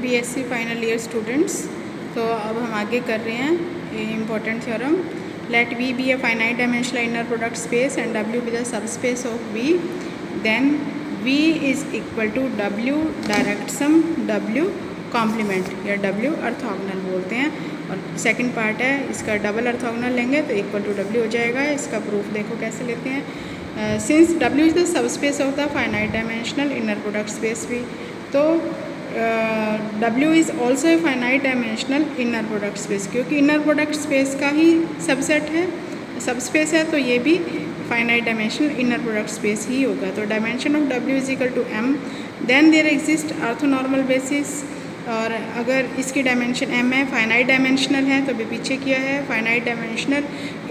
BPSC final year students. तो अब हम आगे कर रहे हैं important theorem. Let V be a finite dimensional inner product space and W be the subspace of V, then V is equal to W direct sum W complement या W orthogonal बोलते हैं। और second part है इसका, double orthogonal लेंगे तो equal to W हो जाएगा। इसका प्रूफ देखो कैसे लेते हैं। Since W is the subspace of the finite dimensional inner product space V, तो W is also a finite dimensional inner product space, क्योंकि इनर प्रोडक्ट स्पेस का ही सबसेट है, सब स्पेस है, तो ये भी finite dimensional inner product space ही होगा। तो dimension of W is equal to M, then there exist orthonormal basis. और अगर इसकी डायमेंशन एम है, फाइनाइट डायमेंशनल है, तो भी पीछे किया है, finite dimensional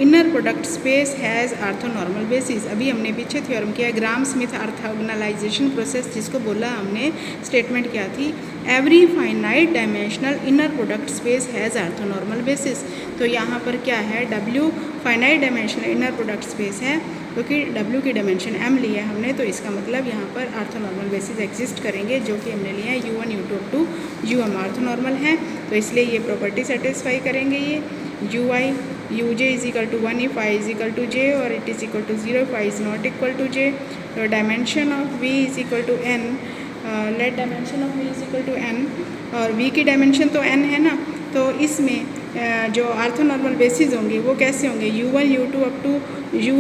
inner product space has orthonormal basis. अभी हमने पीछे थ्योरम किया ग्राम स्मिथ ऑर्थोगोनलाइजेशन प्रोसेस, जिसको बोला हमने, स्टेटमेंट क्या थी, every finite dimensional inner product space has orthonormal basis. तो यहाँ पर क्या है, W finite dimensional inner product space है, क्योंकि डब्ल्यू की डायमेंशन एम ली है हमने, तो इसका मतलब यहाँ पर ऑर्थोनॉर्मल बेसिस एग्जिस्ट करेंगे, जो कि हमने लिया है u1 u2 up to um orthonormal है, तो इसलिए ये प्रॉपर्टी सेटिस्फाई करेंगे। ये ui uj is equal to 1 if i is equal to j और it is equal to 0 if i is not equal to j। तो dimension of v is equal to n, let dimension of v is equal to n, और v की dimension तो n है ना, तो इसमें जो ऑर्थोनॉर्मल बेसिस होंगे वो कैसे होंगे, u1 u2 up to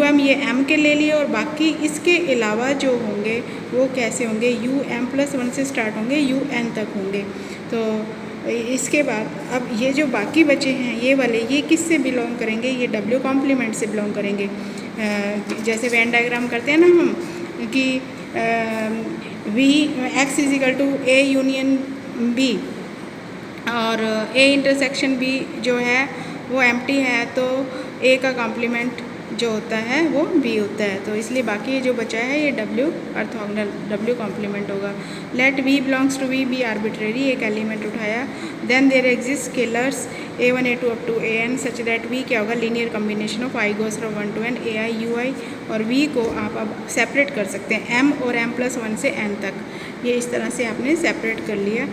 um, ये m के ले लिए, और बाकी इसके अलावा जो होंगे वो कैसे होंगे, um+1 से स्टार्ट होंगे, un तक होंगे। तो इसके बाद अब ये जो बाकी बचे हैं ये वाले, ये किस से बिलोंग करेंगे, ये w कॉम्प्लीमेंट से बिलोंग करेंगे। जैसे वेन डायग्राम करते हैं ना हम कि v x is equal to a union b, और a इंटरसेक्शन b जो है वो एम्प्टी है, तो a का कॉम्प्लीमेंट जो होता है वो b होता है, तो इसलिए बाकी जो बचा है ये w ऑर्थोगोनल w कॉम्प्लीमेंट होगा। Let v belongs to v be arbitrary, एक एलिमेंट उठाया, then there exist scalars a1 a2 up to an such that v क्या होगा, linear combination of i goes from 1 to n ai ui, और v को आप अब separate कर सकते हैं m और m+1 से n तक, ये इस तरह से आपने सेपरेट कर लिया,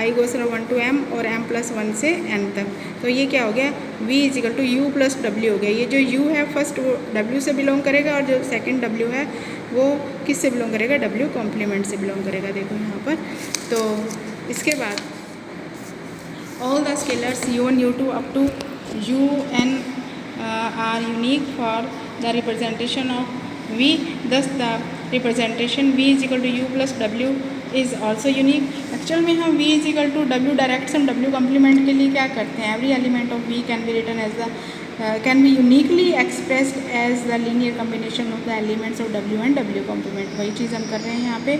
i goes from 1 to m और m+1 से n तक। तो ये क्या हो गया, v is equal to u plus w हो गया। ये जो u है फर्स्ट वो w से बिलोंग करेगा, और जो सेकंड w है वो किस से बिलोंग करेगा, w कॉम्प्लीमेंट से बिलोंग करेगा, देखो यहाँ पर। तो इसके बाद all the scalars u1 u2 up to un are unique for the representation of v, thus the representation v is equal to u plus w is also unique। Actual में हम v is equal to w direct sum w complement के लिए क्या करते हैं, every element of v can be written as the can be uniquely expressed as the linear combination of the elements of w and w complement। वही चीज़ हम कर रहे हैं यहाँ पे।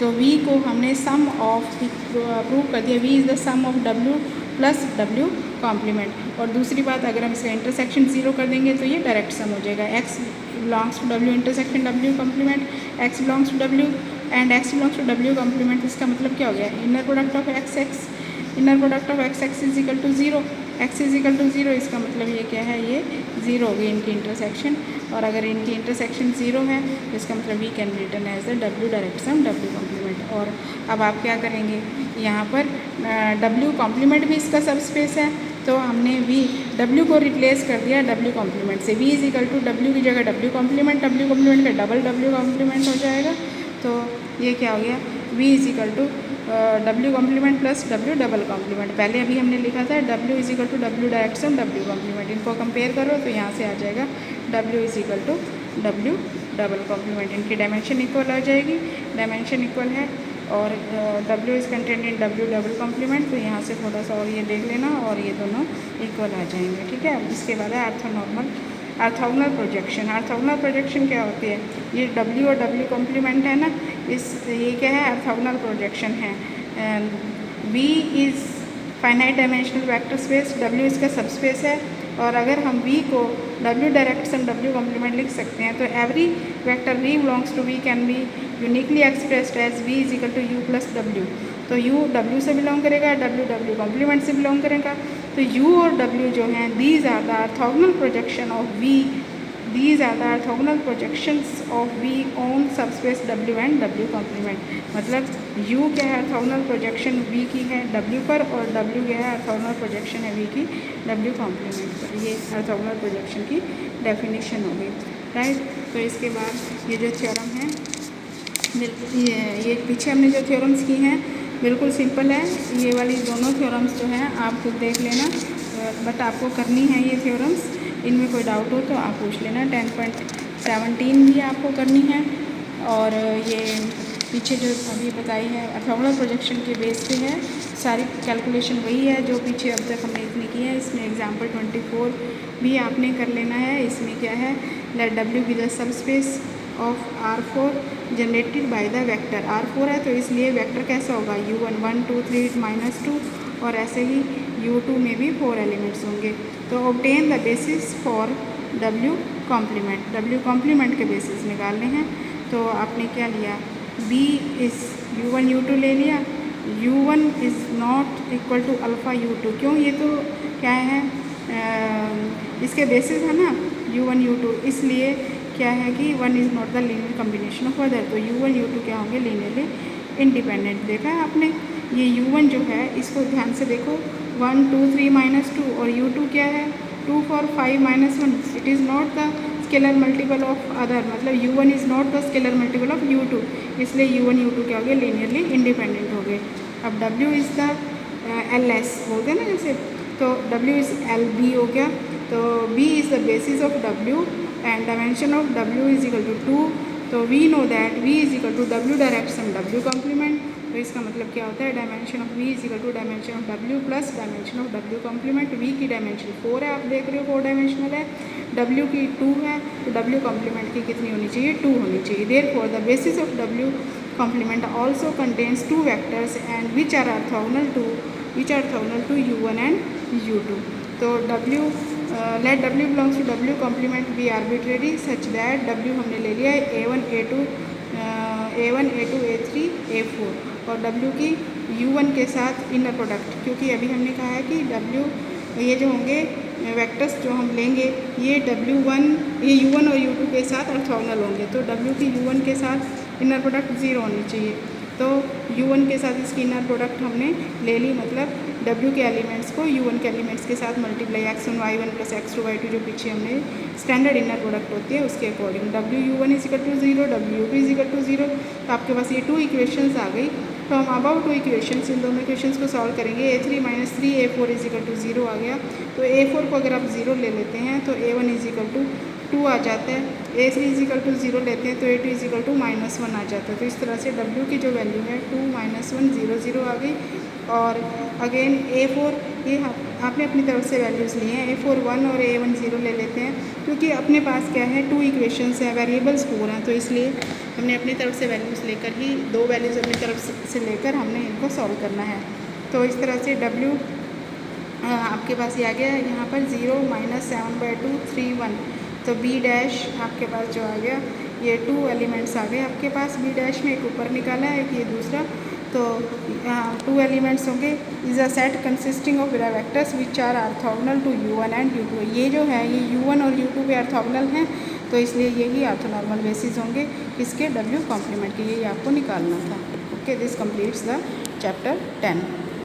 तो v को हमने सम ऑफ प्रूव कर दिया, v is the sum of w plus w complement. और दूसरी बात, अगर हम इसका इंटरसेक्शन 0 कर देंगे तो ये डायरेक्ट सम हो जाएगा, x belongs to w intersection w complement, x belongs to w and x belongs to w complement. इसका मतलब क्या हो गया, inner product of x inner product of x is equal to 0, x is equal to 0, इसका मतलब ये क्या है, ये 0 हो गई इनकी इंटरसेक्शन। और अगर इनकी इंटरसेक्शन 0 है तो इसका मतलब V can be written as the w direct sum w complement. और अब आप क्या करेंगे, यहाँ पर w कॉम्प्लीमेंट भी इसका सब स्पेस है, तो हमने w को रिप्लेस कर दिया w कॉम्प्लीमेंट से, v is equal to w की जगह w कॉम्प्लीमेंट का डबल w कॉम्प्लीमेंट हो जाएगा। तो ये क्या हो गया, v is equal to w complement plus w double complement. पहले अभी हमने लिखा था w is equal to w direct sum w complement, इनको कंपेयर करो तो यहाँ से आ जाएगा w is equal to w double complement, इनकी डायमेंशन इक्वल आ जाएगी, डायमेंशन इक्वल है, और w is content in w double complement, तो यहाँ से थोड़ा सा और ये देख लेना, और ये दोनों इक्वल आ जाएंगे, ठीक है। इसके बाद है ऑर्थोगोनल प्रोजेक्शन। ऑर्थोगोनल प्रोजेक्शन क्या होती है, ये w और w कॉम्प्लीमेंट है ना, ये क्या है, ऑर्थोगोनल प्रोजेक्शन है। v is finite dimensional vector space, w इसका सब स्पेस है, और अगर हम v को w direct sum w complement लिख सकते हैं, तो every vector v belongs to v can be uniquely expressed as v is equal to u plus w। तो u w से बिलोंग करेगा, w w कॉम्प्लीमेंट से बिलोंग करेगा, तो u और w जो हैं, these are the orthogonal projection of v, these are the orthogonal projections of V on subspace W and W complement. मतलब U क्या है, ऑर्थोगोनल प्रोजेक्शन V की है W पर, और W क्या है, ऑर्थोगोनल प्रोजेक्शन है V की W कॉम्प्लीमेंट पर। ये ऑर्थोगोनल प्रोजेक्शन की डेफिनेशन हो गई, राइट। तो इसके बाद ये जो थ्योरम है, बिल्कुल ये पीछे हमने जो थ्योरम्स की हैं बिल्कुल सिंपल है। ये वाली दोनों थ्योरम्स जो हैं आप खुद देख लेना, बट आपको करनी है ये थ्योरम्स। इनमें कोई डाउट हो तो आप पूछ लेना। 10.17 भी आपको करनी है, और ये पीछे जो अभी बताई है ऑर्थोगोनल प्रोजेक्शन के बेस पे है, सारी कैलकुलेशन वही है जो पीछे अब तक हमने इतनी की है। इसमें एग्जाम्पल 24 भी आपने कर लेना है। इसमें क्या है, let W be the subspace of R4 generated by the vector. R4 है तो इसलिए वेक्टर कैसा होगा, U1 1 2 3 -2, और ऐसे ही U2 में भी 4 एलिमेंट्स होंगे। तो obtain the basis for W complement. W complement के बेसिस निकालने हैं। तो आपने क्या लिया, B इज़ U1 U2 ले लिया। U1 is not equal to alpha U2, क्यों, ये तो क्या है, इसके बेसिस है ना U1 U2, इसलिए क्या है कि 1 is not the linear combination of other. तो U1 U2 क्या होंगे, लीनियरली इंडिपेंडेंट। देखा है आपने, ये U1 जो है इसको ध्यान से देखो, 1 2 3 -2, और U2 क्या है, 2 4 5 -1। It is not the scalar multiple of other, मतलब U1 is not the scalar multiple of U2, इसलिए U1 U2 क्या हो गए, लीनियरली इंडिपेंडेंट हो गए। अब W इज़ द LS बोलते हैं ना जैसे, तो W इज़ LB हो गया। तो B is the basis of W and dimension of W is equal to 2। तो we know that V is equal to W direct sum W complement. तो इसका मतलब क्या होता है, dimension of V is equal to dimension of W plus dimension of W complement. V की dimension 4 है, आप देख रहे हो 4 डायमेंशनल है, W की 2 है, तो W कॉम्प्लीमेंट की कितनी होनी चाहिए, 2 होनी चाहिए। Therefore the basis of W complement also contains 2 vectors and which are orthogonal to U1 and U2। तो W let W belongs to W complement be arbitrary such that W हमने ले लिया है A1 A2 A3 A4, और W की U1 के साथ inner product, क्योंकि अभी हमने कहा है कि W ये जो होंगे वेक्टर्स जो हम लेंगे ये U1 और U2 के साथ ऑर्थोगोनल होंगे। तो W की U1 के साथ इनर प्रोडक्ट 0 होनी चाहिए। तो U1 के साथ इसकी इनर प्रोडक्ट हमने ले ली, मतलब W के एलिमेंट्स को U1 के एलिमेंट्स के साथ multiply x1 y1 plus x2 y2 जो पीछे हमने स्टैंडर्ड इनर प्रोडक्ट होती है उसके according. W1 is equal to 0, W2 is equal to 0। तो आपके पास ये 2 इक्वेशंस आ गई। तो हम अबाउट 2 इक्वेशंस, इन दोनों इक्वेशंस को सॉल्व करेंगे। A3 - 3 A4 is equal to 0 आ गया। तो A4 को अगर आप 0 ले लेते हैं तो A1 इज इक्वल टू 2 आ जाता है। A3 इज इक्वल टू 0 लेते हैं तो A2 इज इक्वल टू -1 आ जाता है। तो इस तरह से W की जो वैल्यू है 2 - 1 0 0 आ गई। और अगेन A4 ये आपने अपनी तरफ से वैल्यूज़ लिए हैं, A4 1 और A1 0 ले लेते हैं, क्योंकि अपने पास क्या है 2 इक्वेशंस हैं, वेरिएबल्स 4 हैं, तो इसलिए हमने अपनी तरफ से वैल्यूज़ लेकर ही 2 वैल्यूज़ अपनी तरफ से लेकर हमने इनको सॉल्व करना है। तो इस तरह से W आपके पास ये आ गया यहाँ पर 0 - 7/2 3 1। तो B डैश आपके पास जो आ गया ये 2 एलिमेंट्स आ गए आपके पास B डैश में, एक ऊपर निकाला है, एक ये दूसरा। तो 2 एलिमेंट्स होंगे। Is a set consisting of vectors which are orthogonal to U1 and U2। ये जो है ये U1 और U2 पे ऑर्थोगोनल हैं, तो इसलिए यही ऑर्थोनॉर्मल बेसिस होंगे इसके W कॉम्प्लीमेंट के। यही आपको निकालना था। Okay, this completes the chapter 10।